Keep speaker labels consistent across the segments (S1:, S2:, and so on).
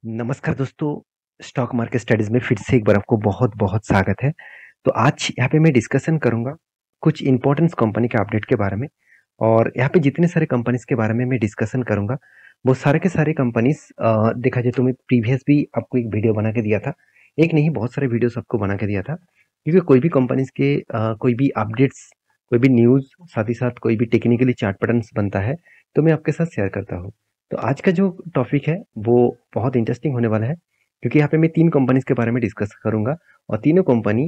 S1: नमस्कार दोस्तों, stock market studies में फिर से एक बार आपको बहुत-बहुत स्वागत है। तो आज यहाँ पे मैं डिस्कशन करूँगा कुछ इम्पोर्टेंस कंपनी के अपडेट के बारे में और यहाँ पे जितने सारे कंपनीज़ के बारे में मैं डिस्कशन करूँगा, वो सारे के सारे कंपनीज़ देखा जाए तो मैं प्रीवियस भी आपको एक वीडियो बना के दिया था। एक नहीं बहुत सारे वीडियोज़ आपको बना के दिया था, क्योंकि कोई भी कंपनीज़ के कोई भी अपडेट्स, कोई भी न्यूज़, साथ ही साथ कोई भी टेक्निकली चार्ट पैटर्न्स बनता है, तो मैं आपके साथ शेयर करता हूँ। तो आज का जो टॉपिक है वो बहुत इंटरेस्टिंग होने वाला है, क्योंकि यहाँ पे मैं 3 कंपनीज़ के बारे में डिस्कस करूँगा और तीनों कंपनी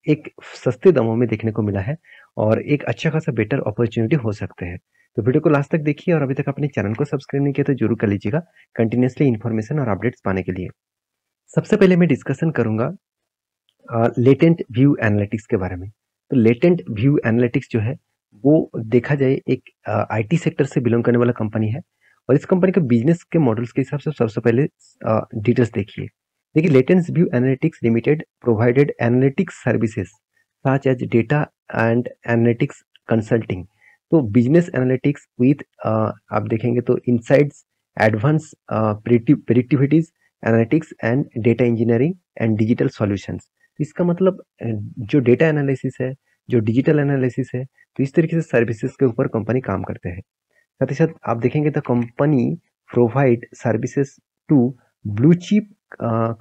S1: एक सस्ते दामों में देखने को मिला है और एक अच्छा खासा बेटर अपॉर्चुनिटी हो सकते हैं। तो वीडियो को लास्ट तक देखिए और अभी तक अपने चैनल को सब्सक्राइब नहीं किया तो ज़रूर कर लीजिएगा, कंटिन्यूअसली इन्फॉर्मेशन और अपडेट्स पाने के लिए। सबसे पहले मैं डिस्कशन करूँगा लेटेंट व्यू एनालिटिक्स के बारे में। तो लेटेंट व्यू एनालिटिक्स जो है, वो देखा जाए एक आईटी सेक्टर से बिलोंग करने वाला कंपनी है और इस कंपनी के बिजनेस के मॉडल्स के हिसाब से सबसे पहले डिटेल्स देखिए। देखिए, Latent View Analytics Limited provided analytics services such as data and analytics consulting. तो बिजनेस एनालिटिक्स विथ आप देखेंगे तो insights, advance predictivities, analytics and data engineering and digital solutions. इसका मतलब जो डेटा एनालिसिस है, जो डिजिटल एनालिसिस है, तो इस तरीके से सर्विसेज के ऊपर कंपनी काम करते हैं। साथ ही साथ आप देखेंगे तो company provide services to blue chip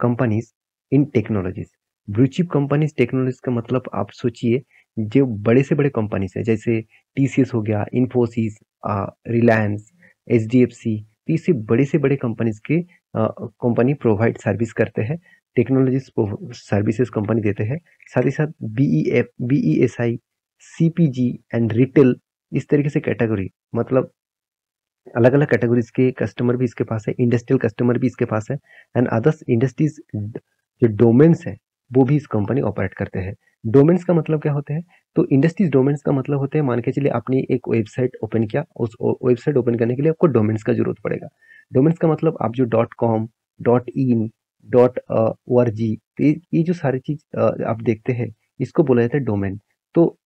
S1: companies in technologies. Blue chip companies technologies का मतलब आप सोचिए, जो बड़े से बड़े कंपनीज है जैसे टीसीएस हो गया, इन्फोसिस, रिलायंस, एचडीएफसी, इसी बड़े से बड़े कंपनीज के कंपनी प्रोवाइड सर्विस करते हैं, टेक्नोलॉजीज सर्विसेज कंपनी देते हैं। साथ ही साथ बीईएसआई, सीपीजी एंड रिटेल, इस तरीके से कैटेगरी, मतलब अलग अलग कैटेगरीज के कस्टमर भी इसके पास है, इंडस्ट्रियल कस्टमर भी इसके पास है एंड अदर्स इंडस्ट्रीज जो डोमेन्स है वो भी इस कंपनी ऑपरेट करते हैं। डोमेन्स का मतलब क्या होता है? तो इंडस्ट्रीज डोमेन्स का मतलब होता है, मान के चलिए आपने एक वेबसाइट ओपन किया, उस वेबसाइट ओपन करने के लिए आपको डोमेन्स का जरूरत पड़ेगा। डोमेन्स का मतलब आप जो .com, .in, .org, तो ये जो सारी चीज आप देखते हैं, इसको बोला जाता है डोमेन। तो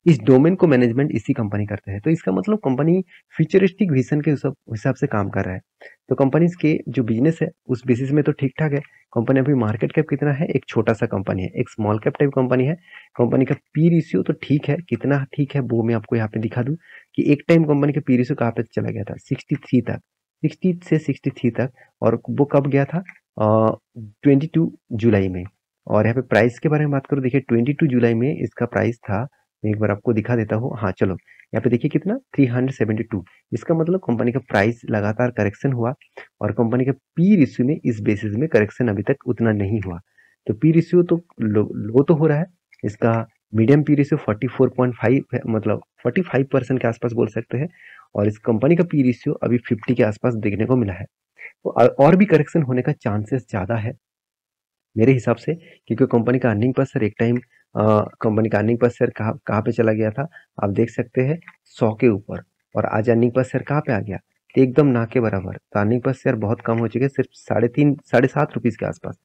S1: इस डोमेन को मैनेजमेंट इसी कंपनी करते हैं। तो इसका मतलब कंपनी फ्यूचरिस्टिक विजन के हिसाब से काम कर रहा है। तो कंपनीज के जो बिजनेस है उस बेसिस में तो ठीक ठाक है। कंपनी अभी मार्केट कैप कितना है, एक छोटा सा कंपनी है, एक स्मॉल कैप टाइप कंपनी है। कंपनी का पी रेशियो तो ठीक है, कितना ठीक है वो मैं आपको यहाँ पे दिखा दूं कि एक टाइम कंपनी का पी रेशियो कहाँ पे चला गया था, 63 तक, 60 से 63 तक। और वो कब गया था? 22 जुलाई में। और यहाँ पे प्राइस के बारे में बात करूँ, देखिए 22 जुलाई में इसका प्राइस था, मैं एक बार आपको दिखा देता हूँ। हाँ चलो, यहाँ पे देखिए कितना, 372। इसका मतलब कंपनी का प्राइस लगातार करेक्शन हुआ और कंपनी का पी रेशियो में इस बेसिस में करेक्शन अभी तक उतना नहीं हुआ। तो पी रेशियो तो लो तो हो रहा है। इसका मीडियम पी रेशियो 44.5 है, मतलब 45% के आसपास बोल सकते हैं। और इस कंपनी का पी रेशियो अभी 50 के आसपास देखने को मिला है। तो और भी करेक्शन होने का चांसेस ज्यादा है मेरे हिसाब से, क्योंकि कंपनी का अर्निंग पर शेयर एक टाइम कंपनी का अर्निंग पर शेयर कहाँ कहाँ पे चला गया था, आप देख सकते हैं 100 के ऊपर। और आज अर्निंग पर शेयर कहाँ पे आ गया, तो एकदम ना के बराबर। तो अर्निंग पर शेयर बहुत कम हो चुके हैं, सिर्फ 3.5 7.5 रुपीज के आसपास।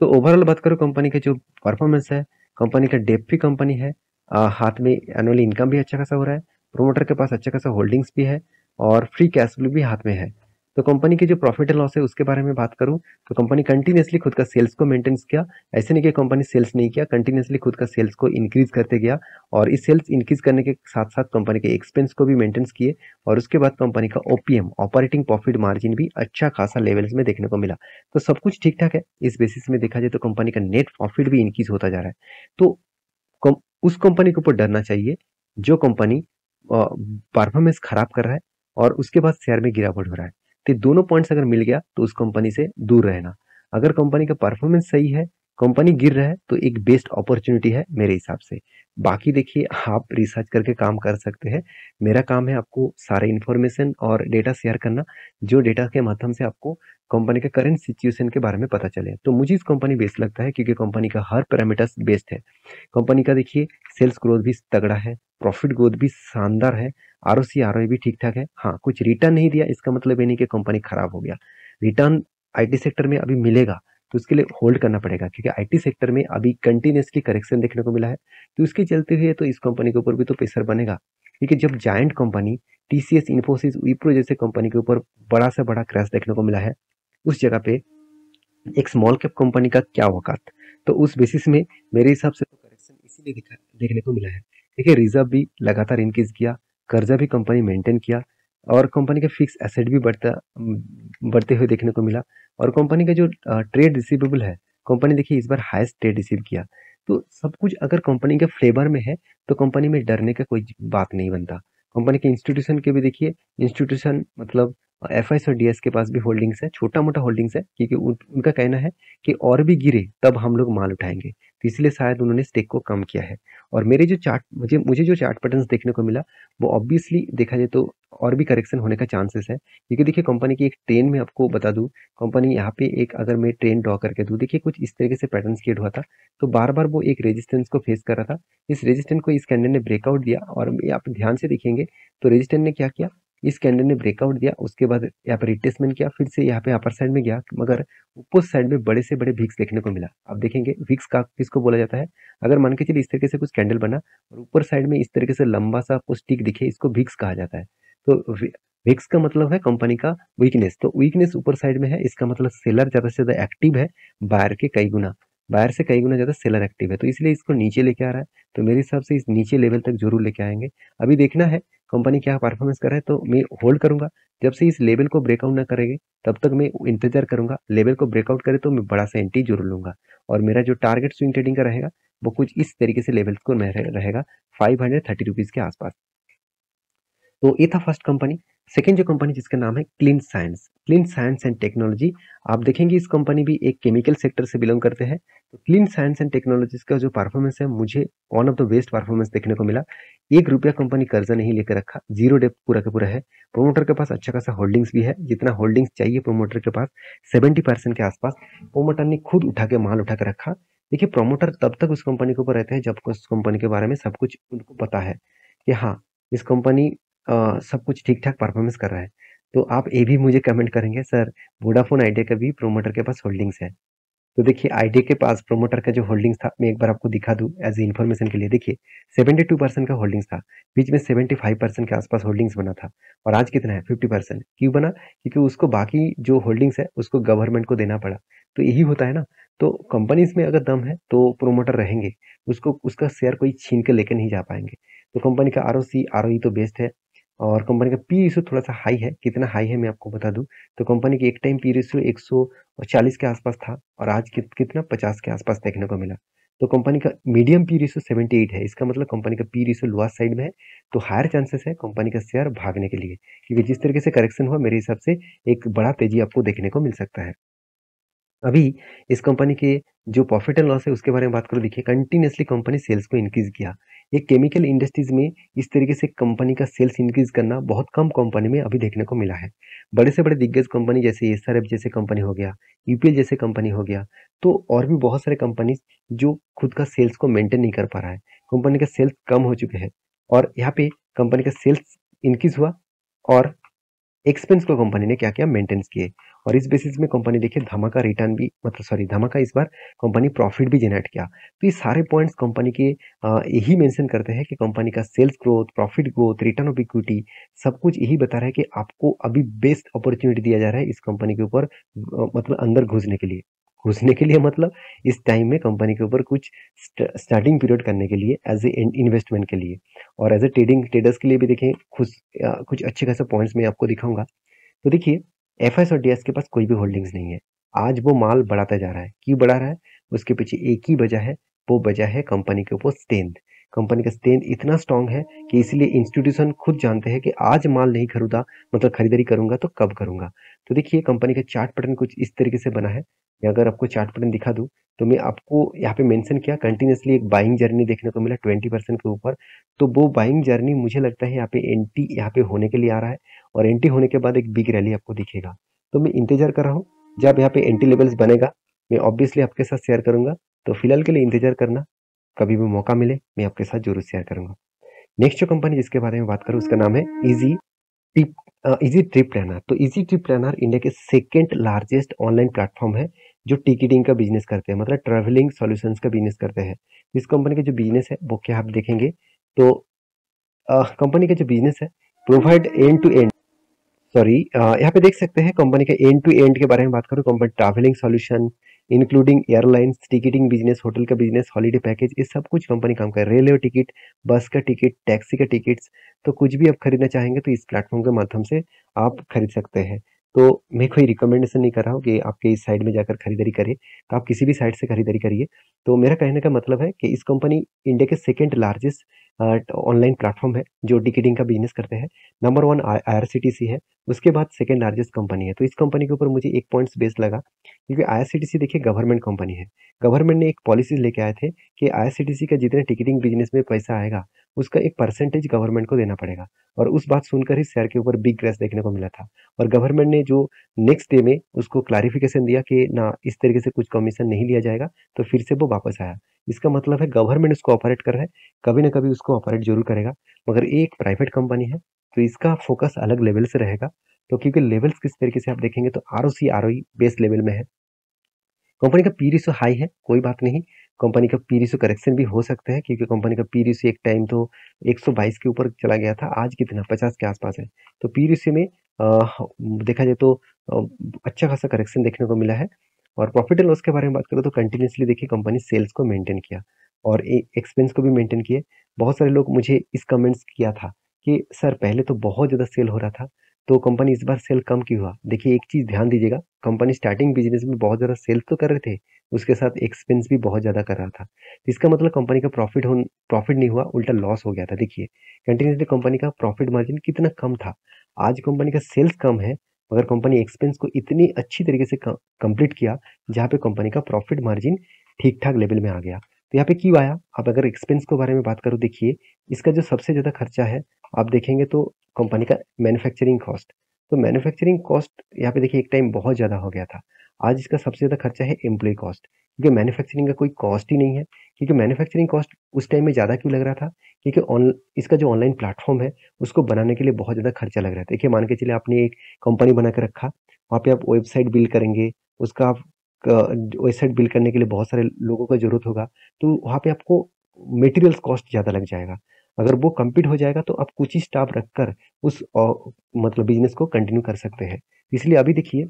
S1: तो ओवरऑल बात करो कंपनी के जो परफॉर्मेंस है, कंपनी का डेप भी कंपनी है, हाथ में एनुअली इनकम भी अच्छा खासा हो रहा है, प्रोमोटर के पास अच्छा खासा होल्डिंग्स भी है और फ्री कैश फ्लो भी हाथ में है। तो कंपनी की जो प्रॉफिट एंड लॉस है उसके बारे में बात करूं, तो कंपनी कंटिन्यूसली खुद का सेल्स को मेंटेन किया। ऐसे नहीं कि कंपनी सेल्स नहीं किया, कंटिन्यूसली खुद का सेल्स को इंक्रीज करते गया और इस सेल्स इंक्रीज करने के साथ साथ कंपनी के एक्सपेंस को भी मेंटेन किए। और उसके बाद कंपनी का ओपीएम, ऑपरेटिंग प्रॉफिट मार्जिन भी अच्छा खासा लेवल्स में देखने को मिला। तो सब कुछ ठीक ठाक है। इस बेसिस में देखा जाए तो कंपनी का नेट प्रॉफिट भी इंक्रीज होता जा रहा है। तो उस कंपनी के ऊपर डरना चाहिए जो कंपनी परफॉर्मेंस खराब कर रहा है और उसके बाद शेयर में गिरावट हो रहा है। तो दोनों पॉइंट्स अगर मिल गया तो उस कंपनी से दूर रहना। अगर कंपनी का परफॉर्मेंस सही है, कंपनी गिर रहा है, तो एक बेस्ट अपॉर्चुनिटी है मेरे हिसाब से। बाकी देखिए, आप रिसर्च करके काम कर सकते हैं। मेरा काम है आपको सारे इन्फॉर्मेशन और डेटा शेयर करना, जो डेटा के माध्यम से आपको कंपनी के करंट सिचुएशन के बारे में पता चले। तो मुझे इस कंपनी बेस्ट लगता है क्योंकि कंपनी का हर पैरामीटर्स बेस्ट है। कंपनी का देखिए सेल्स ग्रोथ भी तगड़ा है, प्रॉफिट ग्रोथ भी शानदार है, आरओसी आरओई भी ठीक ठाक है। हाँ, कुछ रिटर्न नहीं दिया इसका मतलब ये नहीं कि कंपनी खराब हो गया। रिटर्न आईटी सेक्टर में अभी मिलेगा, तो उसके लिए होल्ड करना पड़ेगा क्योंकि आईटी सेक्टर में अभी कंटिन्यूसली करेक्शन देखने को मिला है। तो उसके चलते हुए तो इस कंपनी के ऊपर भी तो प्रेशर बनेगा। क्योंकि जब giant company TCS, Infosys, Wipro जैसे कंपनी के ऊपर बड़ा से बड़ा क्रैश देखने को मिला है, उस जगह पे एक स्मॉल कैप कंपनी का क्या औकात। तो उस बेसिस में मेरे हिसाब से तो करेक्शन इसीलिए देखने को मिला है। देखिए, रिजर्व भी लगातार इंक्रीज किया, कर्जा भी कंपनी मेंटेन किया, और कंपनी का फिक्स एसेट भी बढ़ते हुए देखने को मिला। और कंपनी का जो ट्रेड रिसीवेबल है, कंपनी देखिए इस बार हाईएस्ट ट्रेड रिसीव किया। तो सब कुछ अगर कंपनी के फ्लेवर में है तो कंपनी में डरने का कोई बात नहीं बनता। कंपनी के इंस्टीट्यूशन के भी देखिए, इंस्टीट्यूशन मतलब एफआईएस और डीएस के पास भी होल्डिंग्स है, छोटा मोटा होल्डिंग्स है, क्योंकि उनका कहना है कि और भी गिरे तब हम लोग माल उठाएंगे, तो इसलिए शायद उन्होंने स्टेक को कम किया है। और मेरे जो चार्ट मुझे जो चार्ट पैटर्न्स देखने को मिला, वो ऑब्वियसली देखा जाए तो और भी करेक्शन होने का चांसेस है, क्योंकि देखिए कंपनी की एक ट्रेन में आपको बता दूं, कंपनी यहाँ पे एक अगर मैं ट्रेन ड्रॉ करके दूं, देखिए कुछ इस तरीके से पैटर्न क्रिएट हुआ था। तो बार बार वो एक रेजिस्टेंस को फेस कर रहा था। इस रेजिस्टेंस को इस कैंडल ने ब्रेकआउट दिया, और आप ध्यान से देखेंगे तो रेजिस्टेंस ने क्या किया, इस कैंडल ने ब्रेकआउट दिया, उसके बाद यहाँ पर रिट्रेसमेंट किया, फिर से यहाँ पे अपर साइड में गया, मगर ऊपर साइड में बड़े से बड़े विक्स देखने को मिला। आप देखेंगे विक्स का किसको बोला जाता है, अगर मान के चलिए इस तरीके से कुछ कैंडल बना और ऊपर साइड में इस तरीके से लंबा सा आपको स्टिक दिखे, इसको विक्स कहा जाता है। तो विक्स का मतलब है कंपनी का वीकनेस। तो वीकनेस ऊपर साइड में है, इसका मतलब सेलर ज्यादा से ज्यादा एक्टिव है, बायर के कई गुना, बायर से कई गुना ज्यादा सेलर एक्टिव है, तो इसलिए इसको नीचे लेके आ रहा है। तो मेरे हिसाब से इस नीचे लेवल तक जरूर लेके आएंगे। अभी देखना है कंपनी क्या परफॉर्मेंस कर रहा है, तो मैं होल्ड करूंगा। जब से इस लेवल को ब्रेकआउट ना करेंगे तब तक मैं इंतजार करूंगा। लेवल को ब्रेकआउट करे तो मैं बड़ा सा एंट्री जरूर लूंगा, और मेरा जो टारगेट स्विंग ट्रेडिंग का रहेगा वो कुछ इस तरीके से लेवल्स को रहेगा 530 रुपीज के आसपास। तो ये था फर्स्ट कंपनी। सेकेंड जो कंपनी जिसका नाम है क्लीन साइंस एंड टेक्नोलॉजी। आप देखेंगे इस कंपनी भी एक केमिकल सेक्टर से बिलोंग करते हैं। तो क्लीन साइंस एंड टेक्नोलॉजीज का जो परफॉर्मेंस है, मुझे one of the best performance देखने को मिला। 1 रुपया कंपनी कर्जा नहीं लेकर रखा, जीरो डेप पूरा का पूरा है। प्रोमोटर के पास अच्छा खासा होल्डिंग्स भी है, जितना होल्डिंग्स चाहिए प्रोमोटर के पास 70% के आसपास प्रोमोटर ने खुद उठा के माल उठा के रखा। देखिए, प्रोमोटर तब तक उस कंपनी के ऊपर रहते हैं जब उस कंपनी के बारे में सब कुछ उनको पता है कि हाँ, इस कंपनी सब कुछ ठीक-ठाक परफॉर्मेंस कर रहा है। तो आप ये भी मुझे कमेंट करेंगे, सर वोडाफोन आइडिया का भी प्रोमोटर के पास होल्डिंग्स है। तो देखिए, आइडिया के पास प्रोमोटर का जो होल्डिंग्स था, मैं एक बार आपको दिखा दूँ एज़ ए इन्फॉर्मेशन के लिए। देखिए, 72% का होल्डिंग्स था, बीच में 75% के आसपास होल्डिंग्स बना था, और आज कितना है 50%। क्यों बना? क्योंकि उसको बाकी जो होल्डिंग्स है उसको गवर्नमेंट को देना पड़ा। तो यही होता है ना, तो कंपनीज़ में अगर दम है तो प्रोमोटर रहेंगे, उसको उसका शेयर कोई छीन के लेके नहीं जा पाएँगे। तो कंपनी का आरओसी, आरओई तो बेस्ट है, और कंपनी का पी रेशियो थोड़ा-सा हाई है। कितना हाई है मैं आपको बता दूँ, तो कंपनी की एक टाइम पी रेशियो 140 के आसपास था, और आज कितना 50 के आसपास देखने को मिला। तो कंपनी का मीडियम पी रेशियो 78 है, इसका मतलब कंपनी का पी रेशियो लोअर साइड में है। तो हायर चांसेस है कंपनी का शेयर भागने के लिए, क्योंकि जिस तरीके से करेक्शन हुआ, मेरे हिसाब से एक बड़ा तेजी आपको देखने को मिल सकता है। अभी इस कंपनी के जो प्रॉफिट एंड लॉस है उसके बारे में बात करूँ, देखिए कंटिन्यूअसली कंपनी सेल्स को इंक्रीज किया। ये केमिकल इंडस्ट्रीज में इस तरीके से कंपनी का सेल्स इंक्रीज करना बहुत कम कंपनी में अभी देखने को मिला है। बड़े से बड़े दिग्गज कंपनी जैसे एसआरएफ जैसे कंपनी हो गया, यूपीएल जैसे कंपनी हो गया, तो और भी बहुत सारे कंपनीज जो खुद का सेल्स को मेंटेन नहीं कर पा रहा है, कंपनी का सेल्स कम हो चुके हैं, और यहाँ पे कंपनी का सेल्स इंक्रीज हुआ, और एक्सपेंस को कंपनी ने क्या किया, मेंटेन किए। और इस बेसिस में कंपनी देखिए धमाका रिटर्न भी, मतलब सॉरी धमाका, इस बार कंपनी प्रॉफिट भी जनरेट किया। तो ये सारे पॉइंट्स कंपनी के यही मेंशन करते हैं कि कंपनी का sales growth, profit growth, return of equity, सब कुछ यही बता रहा है कि आपको अभी बेस्ट अपॉर्चुनिटी दिया जा रहा है इस कंपनी के ऊपर, मतलब अंदर घुसने के लिए मतलब इस टाइम में कंपनी के ऊपर कुछ स्टार्टिंग पीरियड करने के लिए, एज ए इन्वेस्टमेंट के लिए, और एज ए ट्रेडर्स के लिए भी देखें कुछ अच्छे खासे पॉइंट्स मैं आपको दिखाऊंगा। तो देखिए, एफएस और डीएस के पास कोई भी होल्डिंग्स नहीं है। आज वो माल बढ़ाता जा रहा है। क्यों बढ़ा रहा है? उसके पीछे एक ही वजह है, वो वजह है कंपनी के ऊपर स्ट्रेंथ। कंपनी का स्ट्रेंथ इतना स्ट्रांग है कि इसलिए इंस्टीट्यूशन खुद जानते हैं कि आज माल नहीं खरीदा, मतलब खरीदारी करूंगा तो कब करूंगा। तो देखिए, कंपनी का चार्ट पैटर्न कुछ इस तरीके से बना है। मैं अगर आपको चार्ट पैटर्न दिखा दूं, तो मैं आपको यहाँ पे मेंशन किया कंटिन्यूअसली एक बाइंग जर्नी देखने को मिला 20% के ऊपर। तो वो बाइंग जर्नी मुझे लगता है यहाँ पे एंटी यहाँ पे होने के लिए आ रहा है, और एंटी होने के बाद एक बिग रैली आपको दिखेगा। तो मैं इंतजार कर रहा हूँ, जब यहाँ पे एंटी लेवल्स बनेगा मैं ऑब्वियसली आपके साथ शेयर करूंगा। तो फिलहाल के लिए इंतजार करना, कभी भी मौका मिले मैं आपके साथ जरूर शेयर करूंगा। नेक्स्ट जो कंपनी जिसके बारे में बात करूँ उसका नाम है ट्रिप इजी ट्रिप प्लानर। तो इजी ट्रिप प्लानर इंडिया के सेकेंड लार्जेस्ट ऑनलाइन प्लेटफॉर्म है, जो टिकटिंग का बिजनेस करते हैं, मतलब ट्रैवलिंग सॉल्यूशंस का बिजनेस करते हैं। इस कंपनी का जो बिजनेस है वो क्या आप देखेंगे, तो कंपनी का जो बिजनेस है, provide end to end, sorry, यहाँ पे देख सकते हैं कंपनी के एंड टू एंड के बारे में बात करूँ, company travelling solution including airlines, ticketing business, hotel का बिजनेस, हॉलिडे पैकेज, ये सब कुछ कंपनी काम कर रही है। रेलवे टिकट, बस का टिकट, टैक्सी का टिकट्स, तो कुछ भी आप खरीदना चाहेंगे तो इस प्लेटफॉर्म के माध्यम से आप खरीद सकते हैं। तो मैं कोई रिकमेंडेशन नहीं कर रहा हूँ कि आपके इस साइड में जाकर खरीदारी करिए, तो आप किसी भी साइट से खरीदारी करिए। तो मेरा कहने का मतलब है कि इस कंपनी इंडिया के सेकेंड लार्जेस्ट ऑनलाइन प्लेटफॉर्म है जो टिकटिंग का बिजनेस करते हैं। नंबर वन IRCTC है, उसके बाद सेकंड लार्जेस्ट कंपनी है। तो इस कंपनी के ऊपर मुझे एक पॉइंट्स बेस लगा, क्योंकि IRCTC देखिए गवर्नमेंट कंपनी है। गवर्नमेंट ने एक पॉलिसी लेके आए थे कि IRCTC का जितने टिकटिंग बिजनेस में पैसा आएगा, उसका एक परसेंटेज गवर्नमेंट को देना पड़ेगा। और उस बात सुनकर ही शेयर के ऊपर बिग क्रैश देखने को मिला था। और गवर्नमेंट ने जो नेक्स्ट डे में उसको क्लैरिफिकेशन दिया कि ना, इस तरीके से कुछ कमीशन नहीं लिया जाएगा, तो फिर से वो वापस आया। इसका मतलब है गवर्नमेंट उसको ऑपरेट कर रहा है, कभी ना कभी उसको ऑपरेट जरूर करेगा। मगर ये एक प्राइवेट कंपनी है, तो इसका फोकस अलग लेवल से रहेगा। तो क्योंकि लेवल्स किस तरीके से आप देखेंगे तो ROC ROE बेस लेवल में है। कंपनी का पी रेशियो हाई है, कोई बात नहीं। कंपनी का पी रेशियो करेक्शन भी हो सकता है, क्योंकि कंपनी का पी रेशियो एक टाइम तो 122 के ऊपर चला गया था, आज कितना 50 के आसपास है। तो पी रेशियो में देखा जाए तो अ, अच्छा खासा करेक्शन देखने को मिला है। और प्रॉफिट एंड लॉस के बारे में बात करें तो कंटिन्यूसली देखिए कंपनी सेल्स को मेंटेन किया और एक्सपेंस को भी मेंटेन किए। बहुत सारे लोग मुझे इस कमेंट्स किया था कि सर पहले तो बहुत ज़्यादा सेल हो रहा था, तो कंपनी इस बार सेल कम क्यों हुआ? देखिए एक चीज़ ध्यान दीजिएगा, कंपनी स्टार्टिंग बिजनेस में बहुत ज़्यादा सेल तो कर रहे थे, उसके साथ एक्सपेंस भी बहुत ज़्यादा कर रहा था। इसका मतलब कंपनी का प्रॉफिट नहीं हुआ, उल्टा लॉस हो गया था। देखिए कंटिन्यूसली कंपनी का प्रॉफिट मार्जिन कितना कम था। आज कंपनी का सेल्स कम है, मगर कंपनी एक्सपेंस को इतनी अच्छी तरीके से कंप्लीट किया, जहाँ पे कंपनी का प्रॉफिट मार्जिन ठीक ठाक लेवल में आ गया। तो यहाँ पे क्यों आया? अब अगर एक्सपेंस के बारे में बात करूँ, देखिए इसका जो सबसे ज़्यादा खर्चा है, आप देखेंगे तो कंपनी का मैन्युफैक्चरिंग कॉस्ट। तो मैन्युफैक्चरिंग कॉस्ट यहाँ पे देखिए एक टाइम बहुत ज़्यादा हो गया था। आज इसका सबसे ज़्यादा खर्चा है एम्प्लॉय कॉस्ट, क्योंकि मैन्युफैक्चरिंग का कोई कॉस्ट ही नहीं है। क्योंकि मैन्युफैक्चरिंग कॉस्ट उस टाइम में ज़्यादा क्यों लग रहा था? क्योंकि इसका जो ऑनलाइन प्लेटफॉर्म है, उसको बनाने के लिए बहुत ज़्यादा खर्चा लग रहा है। देखिए मान के चलिए आपने एक कंपनी बना के रखा, वहाँ पे आप वेबसाइट बिल्ड करेंगे, उसका आप वेबसाइट बिल्ड करने के लिए बहुत सारे लोगों का जरूरत होगा, तो वहाँ पे आपको मटेरियल्स कॉस्ट ज़्यादा लग जाएगा। अगर वो कंप्लीट हो जाएगा तो आप कुछ ही स्टाफ रखकर उस मतलब बिजनेस को कंटिन्यू कर सकते हैं। इसलिए अभी देखिए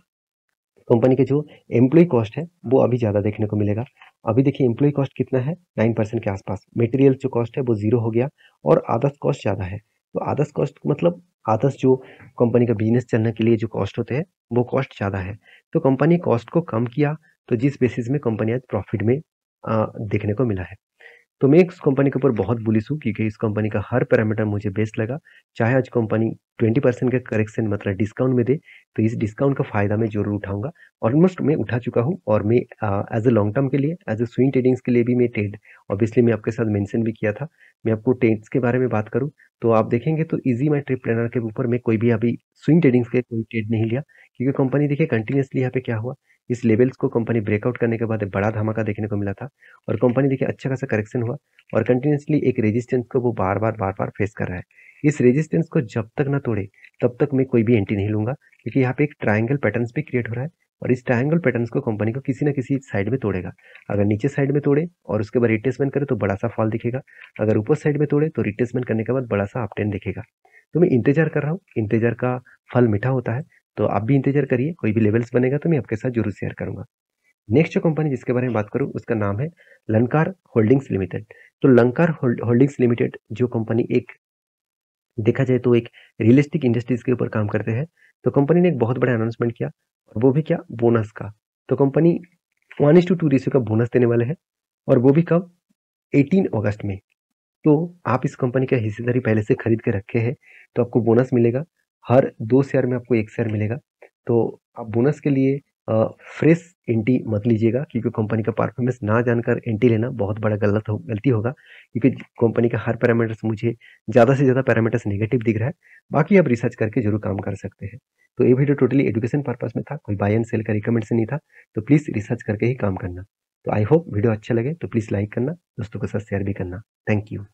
S1: कंपनी के जो एम्प्लॉय कॉस्ट है वो अभी ज़्यादा देखने को मिलेगा। अभी देखिए एम्प्लॉय कॉस्ट कितना है, 9% के आसपास। मटेरियल जो कॉस्ट है वो जीरो हो गया और अदर्स कॉस्ट ज़्यादा है। तो अदर्स कॉस्ट मतलब अदर्स जो कंपनी का बिजनेस चलने के लिए जो कॉस्ट होते हैं, वो कॉस्ट ज़्यादा है। तो कंपनी कॉस्ट को कम किया, तो जिस बेसिस में कंपनी आज प्रॉफिट में देखने को मिला है। तो मैं इस कंपनी के ऊपर बहुत बुलिश हूँ, क्योंकि इस कंपनी का हर पैरामीटर मुझे बेस्ट लगा। चाहे आज कंपनी 20% का करेक्शन मतलब डिस्काउंट में दे, तो इस डिस्काउंट का फ़ायदा मैं ज़रूर उठाऊँगा। ऑलमोस्ट मैं उठा चुका हूँ और मैं एज़ अ लॉन्ग टर्म के लिए, एज़ अ स्विंग ट्रेडिंग्स के लिए भी मैं ट्रेड ऑब्वियसली मैं आपके साथ मेंशन भी किया था। मैं आपको ट्रेड्स के बारे में बात करूँ, तो आप देखेंगे तो ईज़ी माई ट्रेड प्लानर के ऊपर मैं कोई भी अभी स्विंग ट्रेडिंग्स के कोई ट्रेड नहीं लिया, क्योंकि कंपनी देखिए कंटिन्यूअसली यहाँ पे क्या हुआ, इस लेवल्स को कंपनी ब्रेकआउट करने के बाद एक बड़ा धमाका देखने को मिला था और कंपनी देखिए अच्छा खासा करेक्शन हुआ और कंटिन्यूअसली एक रेजिस्टेंस को वो बार-बार फेस कर रहा है। इस रेजिस्टेंस को जब तक ना तोड़े, तब तक मैं कोई भी एंट्री नहीं लूँगा, क्योंकि यहाँ पे एक ट्रायंगल पैटर्न्स भी क्रिएट हो रहा है और इस ट्रायंगल पैटर्न्स को कंपनी को किसी न किसी साइड में तोड़ेगा। अगर नीचे साइड में तोड़े और उसके बाद रिट्रेसमेंट करे तो बड़ा-सा फॉल दिखेगा। अगर ऊपर साइड में तोड़े तो रिट्रेसमेंट करने के बाद बड़ा-सा अपट्रेंड दिखेगा। तो मैं इंतज़ार कर रहा हूँ, इंतज़ार का फल मीठा होता है, तो आप भी इंतज़ार करिए, कोई भी लेवल्स बनेगा तो मैं आपके साथ ज़रूर शेयर करूँगा। नेक्स्ट जो कंपनी जिसके बारे में बात करूँ उसका नाम है लंकार होल्डिंग्स लिमिटेड। तो लंकार होल्डिंग्स लिमिटेड जो कंपनी एक देखा जाए तो एक रियलिस्टिक इंडस्ट्रीज के ऊपर काम करते हैं। तो कंपनी ने एक बहुत बड़ा अनाउंसमेंट किया और वो भी क्या, बोनस का। तो कंपनी 1:2 रेशियो का बोनस देने वाले हैं और वो भी कब, 18 अगस्त में। तो आप इस कंपनी का हिस्सेदारी पहले से खरीद के रखे हैं तो आपको बोनस मिलेगा। हर 2 शेयर में आपको 1 शेयर मिलेगा। तो आप बोनस के लिए फ्रेश एंट्री मत लीजिएगा, क्योंकि कंपनी का परफॉर्मेंस ना जानकर एंट्री लेना बहुत बड़ा गलती होगा, क्योंकि कंपनी का हर पैरामीटर्स मुझे ज़्यादा से ज़्यादा पैरामीटर्स नेगेटिव दिख रहा है। बाकी आप रिसर्च करके जरूर काम कर सकते हैं। तो ये वीडियो टोटली एजुकेशन पर्पस में था, कोई बाय एंड सेल का रिकमेंडेशन नहीं था। तो प्लीज़ रिसर्च करके ही काम करना। तो आई होप वीडियो अच्छा लगे तो प्लीज़ लाइक करना, दोस्तों के साथ शेयर भी करना। Thank you.